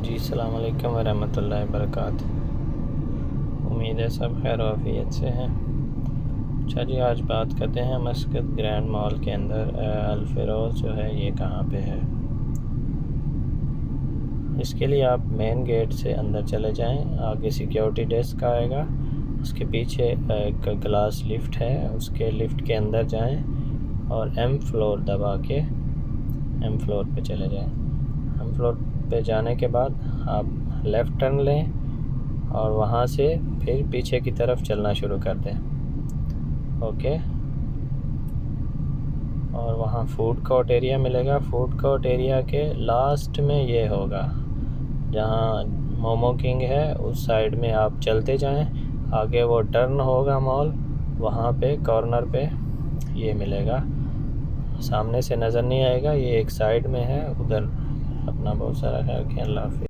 जी अस्सलाम वालेकुम वरहमतुल्लाहि वबरकातुहू। उम्मीद है सब खैर वाफियत से हैं। अच्छा जी, आज बात करते हैं मस्कत ग्रैंड मॉल के अंदर अल-फिरोज़ जो है ये कहाँ पे है। इसके लिए आप मेन गेट से अंदर चले जाएं, आगे सिक्योरिटी डेस्क आएगा, उसके पीछे एक ग्लास लिफ्ट है, उसके लिफ्ट के अंदर जाएं और एम फ्लोर दबा के एम फ्लोर पे चले जाएं। एम फ्लोर पे जाने के बाद आप लेफ़्ट टर्न लें और वहाँ से फिर पीछे की तरफ चलना शुरू कर दें। ओके, और वहाँ फूड कोर्ट एरिया मिलेगा। फूड कोर्ट एरिया के लास्ट में ये होगा जहाँ मोमो किंग है, उस साइड में आप चलते जाएं, आगे वो टर्न होगा मॉल, वहाँ पे कॉर्नर पे ये मिलेगा। सामने से नज़र नहीं आएगा, ये एक साइड में है उधर। अपना बहुत सारा ख्याल रखें। अल्लाह हाफ़िज़।